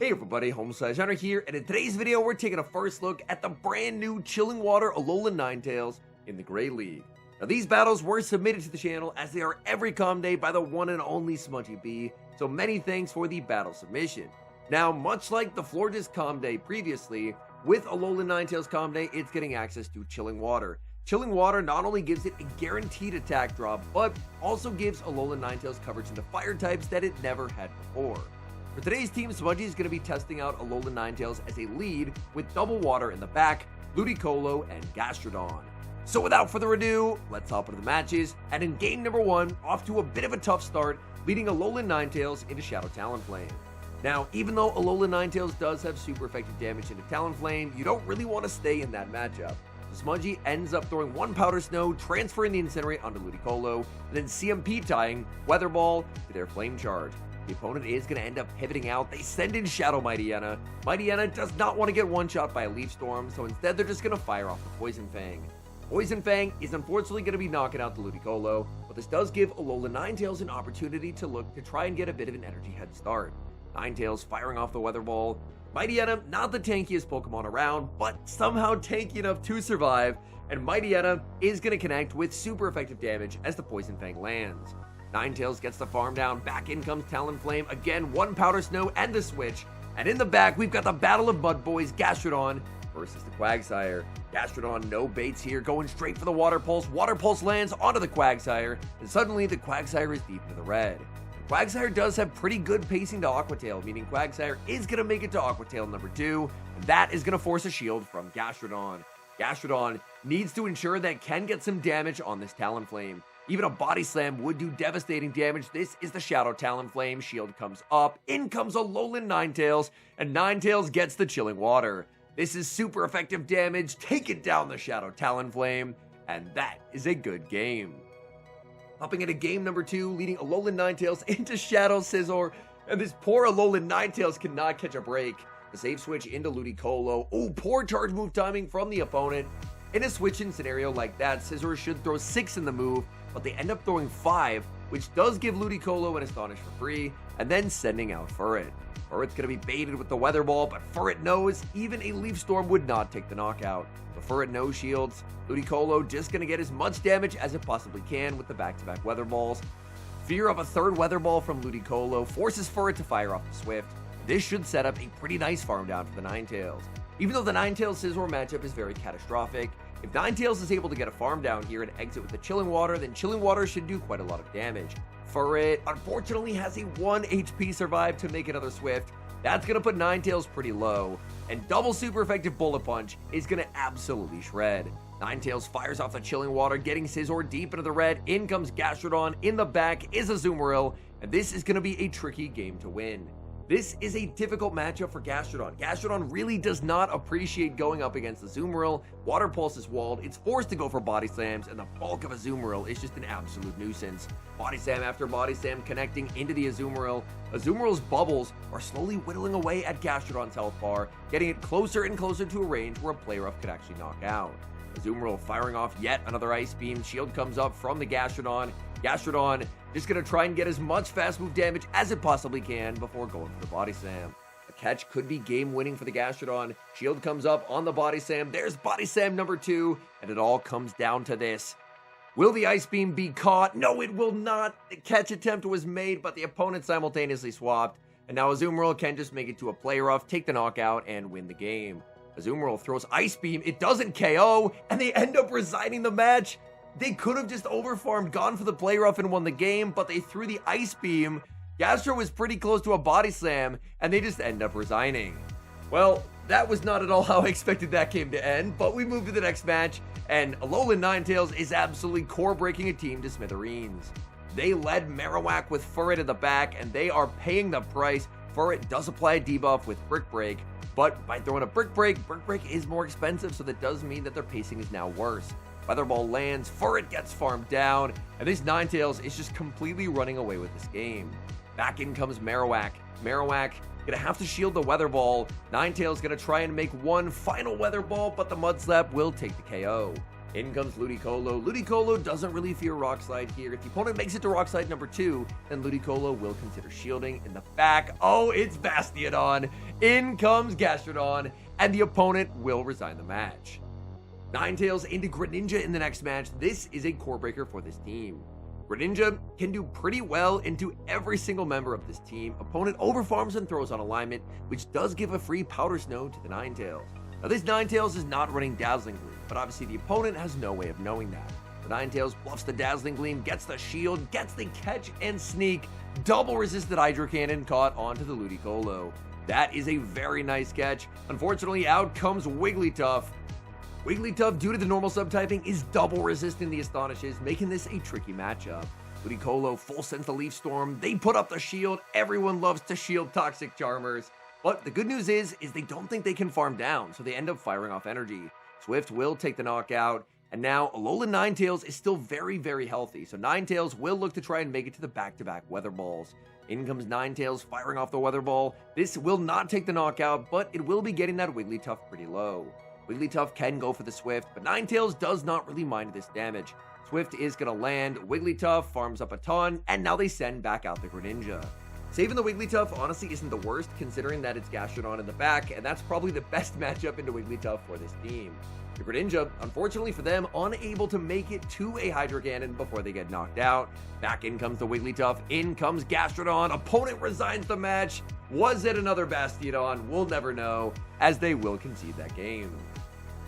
Hey everybody, HomeSliceHenry here, and in today's video we're taking a first look at the brand new Chilling Water Alolan Ninetales in the Grey League. Now these battles were submitted to the channel as they are every comm day by the one and only Smudgy B, so many thanks for the battle submission. Now much like the Florges comm day previously, with Alolan Ninetales comm day it's getting access to Chilling Water. Chilling Water not only gives it a guaranteed attack drop, but also gives Alolan Ninetales coverage into fire types that it never had before. For today's team, Smudgy is going to be testing out Alolan Ninetales as a lead with Double Water in the back, Ludicolo, and Gastrodon. So without further ado, let's hop into the matches, and in game number 1, off to a bit of a tough start, leading Alolan Ninetales into Shadow Talonflame. Now, even though Alolan Ninetales does have super effective damage into Talonflame, you don't really want to stay in that matchup. So Smudgy ends up throwing one Powder Snow, transferring the Incinerate onto Ludicolo, and then CMP tying Weather Ball to their Flame Charge. The opponent is going to end up pivoting out. They send in Shadow Mightyena. Mightyena does not want to get one-shot by a Leaf Storm, so instead they're just going to fire off the Poison Fang. Poison Fang is unfortunately going to be knocking out the Ludicolo, but this does give Alolan Ninetales an opportunity to look to try and get a bit of an energy head start. Ninetales firing off the Weather Ball. Mightyena, not the tankiest Pokemon around, but somehow tanky enough to survive, and Mightyena is going to connect with super effective damage as the Poison Fang lands. Ninetales gets the farm down, back in comes Talonflame, again one Powder Snow and the switch, and in the back we've got the Battle of Mud Boys, Gastrodon versus the Quagsire. Gastrodon no baits here, going straight for the Water Pulse lands onto the Quagsire, and suddenly the Quagsire is deep into the red. The Quagsire does have pretty good pacing to Aqua Tail, meaning Quagsire is going to make it to Aqua Tail number 2, and that is going to force a shield from Gastrodon. Gastrodon needs to ensure that it can get some damage on this Talonflame. Even a Body Slam would do devastating damage. This is the Shadow Talonflame. Shield comes up. In comes Alolan Ninetales, and Ninetales gets the Chilling Water. This is super effective damage. Take it down the Shadow Talonflame, and that is a good game. Hopping into game number 2, leading Alolan Ninetales into Shadow Scizor, and this poor Alolan Ninetales cannot catch a break. The save switch into Ludicolo. Oh, poor charge move timing from the opponent. In a switch-in scenario like that, Scizor should throw 6 in the move, but they end up throwing 5, which does give Ludicolo an Astonish for free, and then sending out Furret. Furret's going to be baited with the Weather Ball, but Furret knows even a Leaf Storm would not take the knockout. The Furret no shields. Ludicolo just going to get as much damage as it possibly can with the back-to-back Weather Balls. Fear of a third Weather Ball from Ludicolo forces Furret to fire off the Swift. This should set up a pretty nice farm down for the Ninetales. Even though the Ninetales-Scizor matchup is very catastrophic, if Ninetales is able to get a farm down here and exit with the Chilling Water, then Chilling Water should do quite a lot of damage. Furret, unfortunately, has a 1 HP survive to make another Swift. That's going to put Ninetales pretty low, and double super effective Bullet Punch is going to absolutely shred. Ninetales fires off the Chilling Water, getting Scizor deep into the red. In comes Gastrodon. In the back is Azumarill, and this is going to be a tricky game to win. This is a difficult matchup for Gastrodon. Gastrodon really does not appreciate going up against Azumarill. Water Pulse is walled. It's forced to go for Body Slams, and the bulk of Azumarill is just an absolute nuisance. Body Slam after Body Slam connecting into the Azumarill. Azumarill's bubbles are slowly whittling away at Gastrodon's health bar, getting it closer and closer to a range where a Play-Rough could actually knock out. Azumarill firing off yet another Ice Beam. Shield comes up from the Gastrodon. Gastrodon just going to try and get as much fast move damage as it possibly can before going for the Body Slam. A catch could be game winning for the Gastrodon. Shield comes up on the Body Slam. There's Body Slam number 2, and it all comes down to this. Will the Ice Beam be caught? No, it will not. The catch attempt was made, but the opponent simultaneously swapped, and now Azumarill can just make it to a Play-Rough, take the knockout, and win the game. Azumarill throws Ice Beam. It doesn't KO, and they end up resigning the match. They could have just overfarmed, gone for the Play-Rough, and won the game, but they threw the Ice Beam. Gastro was pretty close to a Body Slam, and they just end up resigning. Well, that was not at all how I expected that game to end, but we move to the next match, and Alolan Ninetales is absolutely core-breaking a team to smithereens. They led Marowak with Furret in the back, and they are paying the price. Furret does apply a debuff with Brick Break, but by throwing a Brick Break is more expensive, so that does mean that their pacing is now worse. Weather Ball lands, Furret gets farmed down, and this Ninetales is just completely running away with this game. Back in comes Marowak. Marowak gonna have to shield the Weather Ball. Ninetales gonna try and make one final Weather Ball, but the Mud Slap will take the KO. In comes Ludicolo. Ludicolo doesn't really fear Rock Slide here. If the opponent makes it to Rock Slide number 2, then Ludicolo will consider shielding. In the back, oh, it's Bastiodon. In comes Gastrodon, and the opponent will resign the match. Ninetales into Greninja in the next match. This is a core breaker for this team. Greninja can do pretty well into every single member of this team. Opponent overfarms and throws on alignment, which does give a free Powder Snow to the Ninetales. Now this Ninetales is not running Dazzling Gleam, but obviously the opponent has no way of knowing that. The Ninetales bluffs the Dazzling Gleam, gets the shield, gets the catch and sneak, double resisted Hydro Cannon caught onto the Ludicolo. That is a very nice catch. Unfortunately, out comes Wigglytuff. Wigglytuff, due to the normal subtyping, is double resisting the Astonishes, making this a tricky matchup. Ludicolo full sends the Leaf Storm, they put up the shield, everyone loves to shield Toxic Charmers. But the good news is they don't think they can farm down, so they end up firing off energy. Swift will take the knockout, and now Alolan Ninetales is still very, very healthy, so Ninetales will look to try and make it to the back-to-back Weather Balls. In comes Ninetales firing off the Weather Ball. This will not take the knockout, but it will be getting that Wigglytuff pretty low. Wigglytuff can go for the Swift, but Ninetales does not really mind this damage. Swift is going to land, Wigglytuff farms up a ton, and now they send back out the Greninja. Saving the Wigglytuff honestly isn't the worst, considering that it's Gastrodon in the back, and that's probably the best matchup into Wigglytuff for this team. The Greninja, unfortunately for them, unable to make it to a Hydro Cannon before they get knocked out. Back in comes the Wigglytuff, in comes Gastrodon, opponent resigns the match. Was it another Bastiodon? We'll never know, as they will concede that game.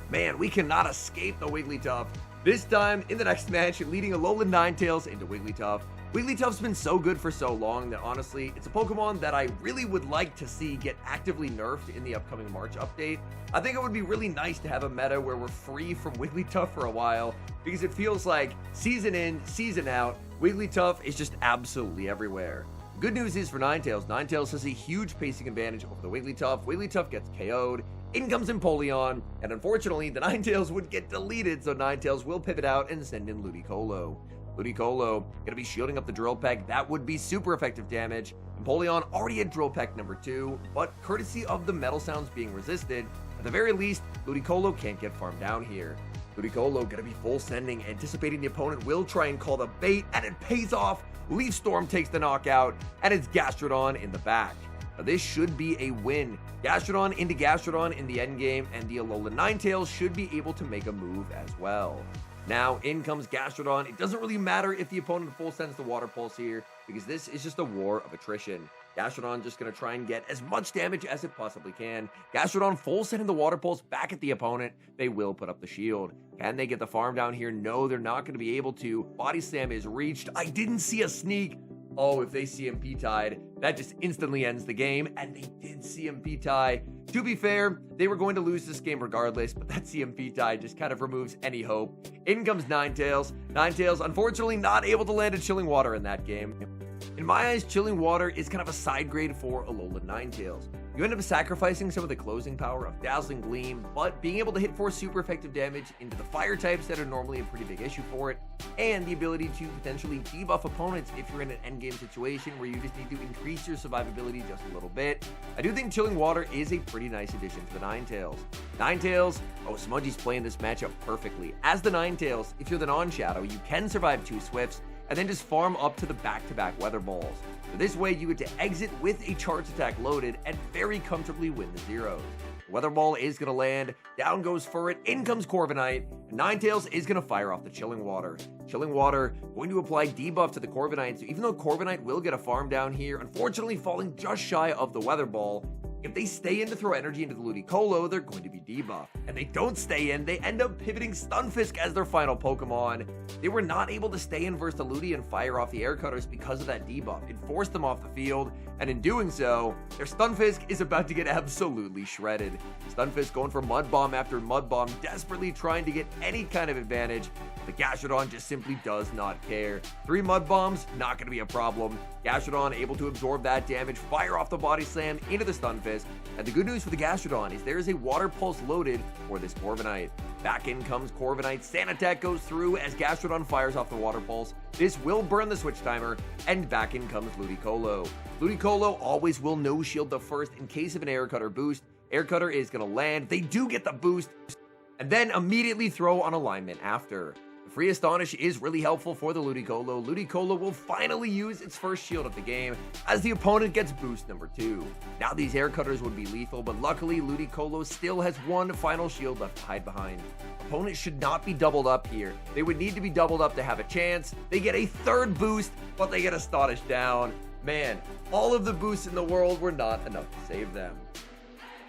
Man, we cannot escape the Wigglytuff. This time, in the next match, leading Alolan Ninetales into Wigglytuff. Wigglytuff's been so good for so long that honestly, it's a Pokemon that I really would like to see get actively nerfed in the upcoming March update. I think it would be really nice to have a meta where we're free from Wigglytuff for a while, because it feels like season in, season out, Wigglytuff is just absolutely everywhere. Good news is for Ninetales, Ninetales has a huge pacing advantage over the Wigglytuff. Wigglytuff gets KO'd. In comes Empoleon, and unfortunately, the Ninetales would get deleted, so Ninetales will pivot out and send in Ludicolo. Ludicolo gonna be shielding up the Drill Peck. That would be super effective damage. Empoleon already had Drill Peck number 2, but courtesy of the Metal Sounds being resisted, at the very least, Ludicolo can't get farmed down here. Ludicolo gonna be full sending, anticipating the opponent will try and call the bait, and it pays off. Leaf Storm takes the knockout, and it's Gastrodon in the back. Now this should be a win. Gastrodon into Gastrodon in the endgame, and the Alolan Ninetales should be able to make a move as well. Now in comes Gastrodon. It doesn't really matter if the opponent full sends the Water Pulse here, because this is just a war of attrition. Gastrodon just going to try and get as much damage as it possibly can. Gastrodon full sending the Water Pulse back at the opponent. They will put up the shield. Can they get the farm down here? No, they're not going to be able to. Body Slam is reached. I didn't see a sneak. Oh, if they CMP tied, that just instantly ends the game, and they did CMP tie. To be fair, they were going to lose this game regardless, but that CMP tie just kind of removes any hope. In comes Ninetales. Ninetales, unfortunately, not able to land a Chilling Water in that game. In my eyes, Chilling Water is kind of a side grade for Alolan Ninetales. You end up sacrificing some of the closing power of Dazzling Gleam, but being able to hit for super effective damage into the fire types that are normally a pretty big issue for it, and the ability to potentially debuff opponents if you're in an endgame situation where you just need to increase your survivability just a little bit. I do think Chilling Water is a pretty nice addition to the Ninetales. Ninetales, oh, Smudgy's playing this matchup perfectly. As the Ninetales, if you're the non-Shadow, you can survive 2 Swifts, and then just farm up to the back-to-back Weather Balls. So this way, you get to exit with a charge attack loaded and very comfortably win the zeros. The Weather Ball is going to land, down goes Furret, in comes Corviknight, and Ninetales is going to fire off the Chilling Water. Chilling Water going to apply debuff to the Corviknight, so even though Corviknight will get a farm down here, unfortunately falling just shy of the Weather Ball, if they stay in to throw energy into the Ludicolo, they're going to be debuffed. And they don't stay in, they end up pivoting Stunfisk as their final Pokemon. They were not able to stay in versus the Ludi and fire off the Air Cutters because of that debuff. It forced them off the field, and in doing so, their Stunfisk is about to get absolutely shredded. Stunfisk going for Mud Bomb after Mud Bomb, desperately trying to get any kind of advantage. The Gastrodon just simply does not care. 3 Mud Bombs, not going to be a problem. Gastrodon able to absorb that damage, fire off the Body Slam into the Stunfisk. And the good news for the Gastrodon is there is a Water Pulse loaded for this Corviknight. Back in comes Corviknight. Sand Attack goes through as Gastrodon fires off the Water Pulse. This will burn the Switch Timer, and back in comes Ludicolo. Ludicolo always will no shield the first in case of an Air Cutter boost. Air Cutter is going to land. They do get the boost. and then immediately throw on alignment after. The free Astonish is really helpful for the Ludicolo. Ludicolo will finally use its first shield of the game as the opponent gets boost number 2. Now these air cutters would be lethal, but luckily Ludicolo still has one final shield left to hide behind. Opponents should not be doubled up here. They would need to be doubled up to have a chance. They get a third boost, but they get Astonish down. Man, all of the boosts in the world were not enough to save them.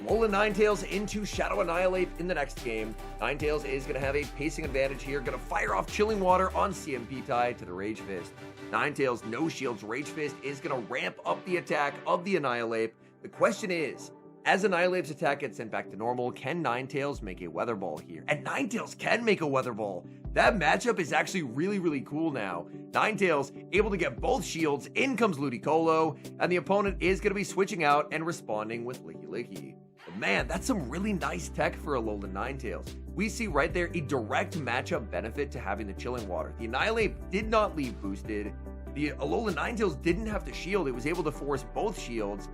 Alolan Ninetales into Shadow Annihilate in the next game. Ninetales is going to have a pacing advantage here, going to fire off Chilling Water on CMP tied to the Rage Fist. Ninetales no shields Rage Fist is going to ramp up the attack of the Annihilate. The question is, as Annihilate's attack gets sent back to normal, can Ninetales make a Weather Ball here? And Ninetales can make a Weather Ball. That matchup is actually really cool now. Ninetales able to get both shields, in comes Ludicolo, and the opponent is going to be switching out and responding with Licky Licky. But man, that's some really nice tech for Alolan Ninetales. We see right there a direct matchup benefit to having the Chilling Water. The Annihilate did not leave boosted. The Alolan Ninetales didn't have to shield. It was able to force both shields.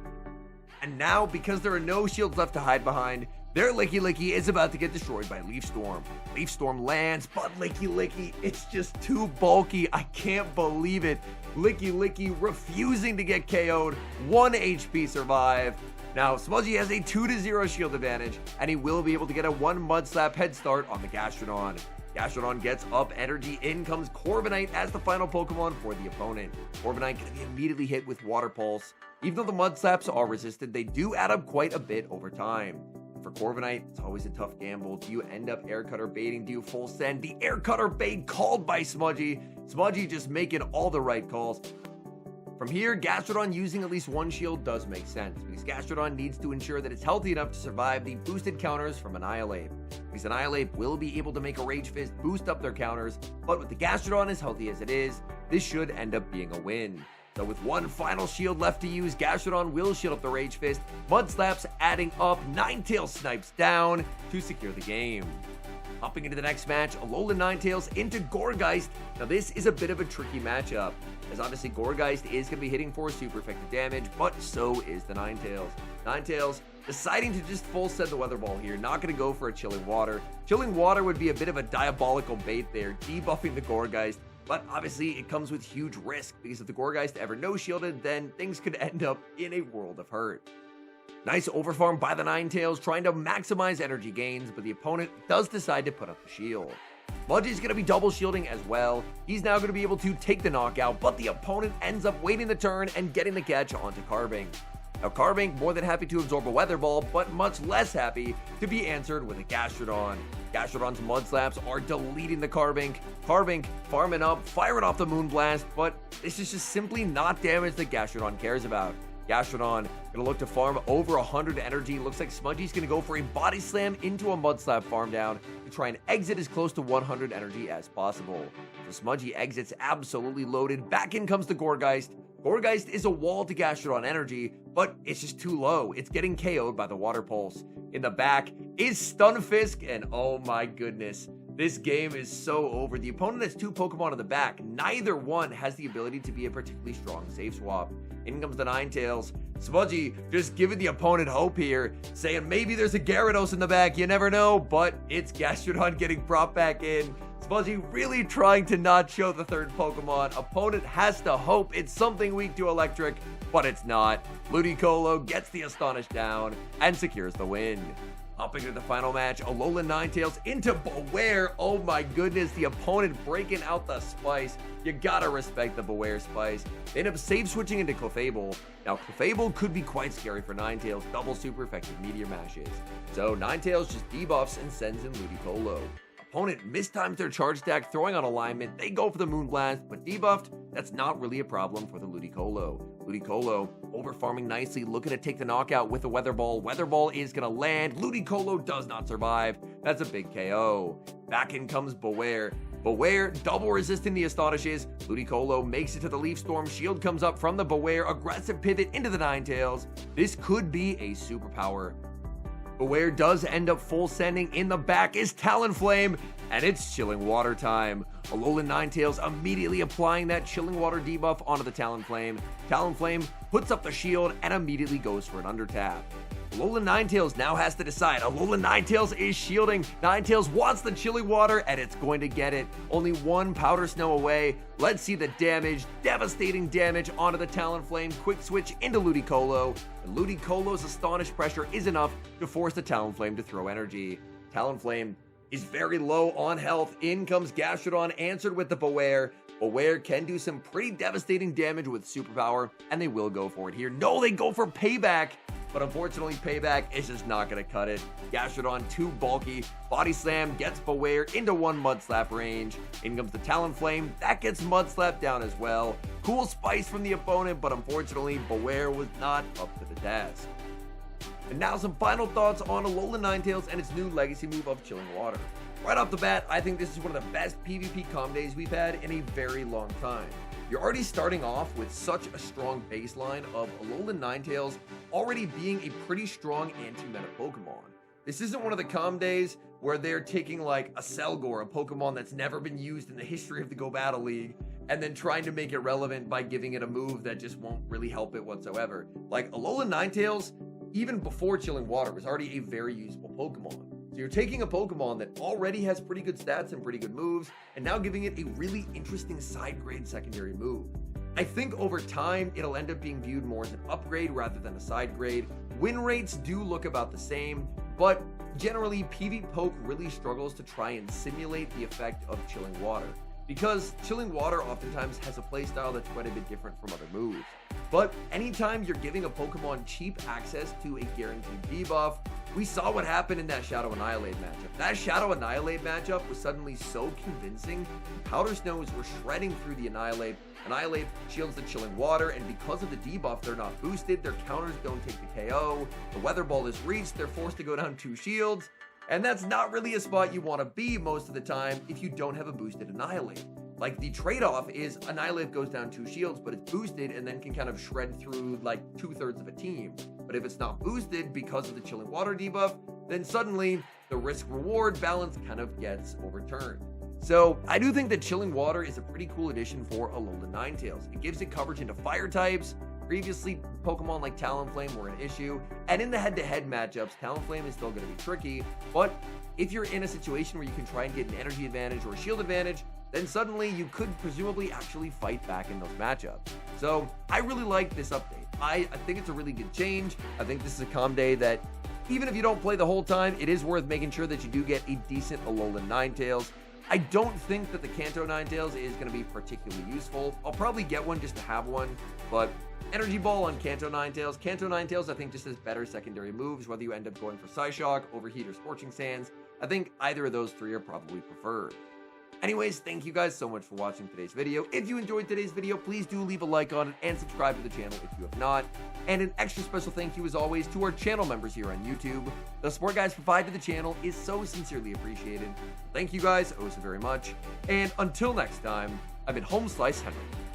And now, because there are no shields left to hide behind, their Licky Licky is about to get destroyed by Leaf Storm. Leaf Storm lands, but Licky Licky, it's just too bulky. I can't believe it. Licky Licky refusing to get KO'd. 1 HP survive. Now, Smudgy has a 2-0 shield advantage, and he will be able to get a 1 Mud Slap head start on the Gastrodon. Gastrodon gets up energy, in comes Corviknight as the final Pokemon for the opponent. Corviknight can be immediately hit with Water Pulse. Even though the Mud Slaps are resisted, they do add up quite a bit over time. For Corviknight, it's always a tough gamble. Do you end up Air Cutter baiting? Do you full send? The Air Cutter bait called by Smudgy. Smudgy just making all the right calls. From here, Gastrodon using at least 1 shield does make sense, because Gastrodon needs to ensure that it's healthy enough to survive the boosted counters from Annihilate. Because Annihilate will be able to make a Rage Fist boost up their counters, but with the Gastrodon as healthy as it is, this should end up being a win. So with 1 final shield left to use, Gastrodon will shield up the Rage Fist, Mud Slaps adding up, Ninetales snipes down to secure the game. Hopping into the next match, Alolan Ninetales into Gourgeist. Now this is a bit of a tricky matchup, as obviously Gourgeist is going to be hitting for super effective damage, but so is the Ninetales. Ninetales deciding to just full send the Weather Ball here, not going to go for a Chilling Water. Chilling Water would be a bit of a diabolical bait there, debuffing the Gourgeist, but obviously it comes with huge risk, because if the Gourgeist ever no-shielded, then things could end up in a world of hurt. Nice overfarm by the Ninetales, trying to maximize energy gains, but the opponent does decide to put up the shield. Smudgy's going to be double shielding as well. He's now going to be able to take the knockout, but the opponent ends up waiting the turn and getting the catch onto Carbink. Now Carbink more than happy to absorb a Weather Ball, but much less happy to be answered with a Gastrodon. Gastrodon's Mud Slaps are deleting the Carbink. Carbink farming up, firing off the Moonblast, but this is just simply not damage that Gastrodon cares about. Gastrodon gonna look to farm over 100 energy. Looks like Smudgy's gonna go for a Body Slam into a Mud Slap farm down to try and exit as close to 100 energy as possible. So Smudgy exits absolutely loaded. Back in comes the Gourgeist. Gourgeist is a wall to Gastrodon energy, but it's just too low. It's getting KO'd by the Water Pulse. In the back is Stunfisk, and oh my goodness, this game is so over. The opponent has 2 Pokemon in the back. Neither one has the ability to be a particularly strong save swap. In comes the Ninetales. Smudgy just giving the opponent hope here, saying maybe there's a Gyarados in the back, you never know, but it's Gastrodon getting brought back in. Smudgy really trying to not show the 3rd Pokemon. Opponent has to hope it's something weak to Electric, but it's not. Ludicolo gets the Astonish down and secures the win. Hopping into the final match, Alolan Ninetales into Beware. Oh my goodness, the opponent breaking out the Spice. You gotta respect the Beware Spice. They end up save switching into Clefable. Now Clefable could be quite scary for Ninetales, double super effective Meteor Mashes. So Ninetales just debuffs and sends in Ludicolo. Opponent mistimes their charge attack, throwing on alignment. They go for the Moonblast, but debuffed, that's not really a problem for the Ludicolo. Ludicolo overfarming nicely, looking to take the knockout with the Weather Ball. Weather Ball is going to land. Ludicolo does not survive. That's a big KO. Back in comes Beware. Beware double resisting the Astonishes. Ludicolo makes it to the Leaf Storm. Shield comes up from the Beware. Aggressive pivot into the Ninetales. This could be a superpower. Beware does end up full sending. In the back is Talonflame, and it's Chilling Water time. Alolan Ninetales immediately applying that Chilling Water debuff onto the Talonflame. Talonflame puts up the shield and immediately goes for an Undertap. Alolan Ninetales now has to decide. Alolan Ninetales is shielding. Ninetales wants the chilling water, and it's going to get it. Only one Powder Snow away. Let's see the damage. Devastating damage onto the Talonflame. Quick switch into Ludicolo. And Ludicolo's Astonish Pressure is enough to force the Talonflame to throw energy. Talonflame is very low on health. In comes Gastrodon, answered with the Beware. Beware can do some pretty devastating damage with Superpower, and they will go for it here. No, they go for Payback, but unfortunately, Payback is just not going to cut it. Gastrodon too bulky. Body Slam gets Beware into one Mud Slap range. In comes the Talonflame. That gets Mud Slap down as well. Cool Spice from the opponent, but unfortunately, Beware was not up to the task. And now some final thoughts on Alolan Ninetales and its new legacy move of Chilling Water. Right off the bat, I think this is one of the best PvP calm days we've had in a very long time. You're already starting off with such a strong baseline of Alolan Ninetales already being a pretty strong anti-meta Pokemon. This isn't one of the calm days where they're taking like a Selgor, a Pokemon that's never been used in the history of the Go Battle League, and then trying to make it relevant by giving it a move that just won't really help it whatsoever. Like Alolan Ninetales, even before Chilling Water, was already a very usable Pokemon. So you're taking a Pokemon that already has pretty good stats and pretty good moves, and now giving it a really interesting side grade secondary move. I think over time, it'll end up being viewed more as an upgrade rather than a side grade. Win rates do look about the same, but generally, PvPoke really struggles to try and simulate the effect of Chilling Water, because Chilling Water oftentimes has a playstyle that's quite a bit different from other moves. But anytime you're giving a Pokemon cheap access to a guaranteed debuff, we saw what happened in that Shadow Annihilate matchup. That Shadow Annihilate matchup was suddenly so convincing. Powder Snows were shredding through the Annihilate. Annihilate shields the Chilling Water, and because of the debuff, they're not boosted. Their counters don't take the KO. The Weather Ball is reached. They're forced to go down 2 shields. And that's not really a spot you want to be most of the time if you don't have a boosted Annihilate. Like, the trade-off is Annihilate goes down 2 shields, but it's boosted and then can kind of shred through like 2/3 of a team. But if it's not boosted because of the Chilling Water debuff, then suddenly the risk-reward balance kind of gets overturned. So I do think that Chilling Water is a pretty cool addition for Alolan Ninetales. It gives it coverage into fire types. Previously, Pokemon like Talonflame were an issue, and in the head-to-head matchups, Talonflame is still going to be tricky, but if you're in a situation where you can try and get an energy advantage or a shield advantage, then suddenly you could presumably actually fight back in those matchups. So I really like this update. I think it's a really good change. I think this is a calm day that, even if you don't play the whole time, it is worth making sure that you do get a decent Alolan Ninetales. I don't think that the Kanto Ninetales is going to be particularly useful. I'll probably get one just to have one, but Energy Ball on Kanto Ninetales. Kanto Ninetales, I think, just has better secondary moves, whether you end up going for Psyshock, Overheat, or Scorching Sands. I think either of those 3 are probably preferred. Anyways, thank you guys so much for watching today's video. If you enjoyed today's video, please do leave a like on it and subscribe to the channel if you have not. And an extra special thank you, as always, to our channel members here on YouTube. The support guys provide to the channel is so sincerely appreciated. Thank you guys oh so very much. And until next time, I've been HomeSliceHenry.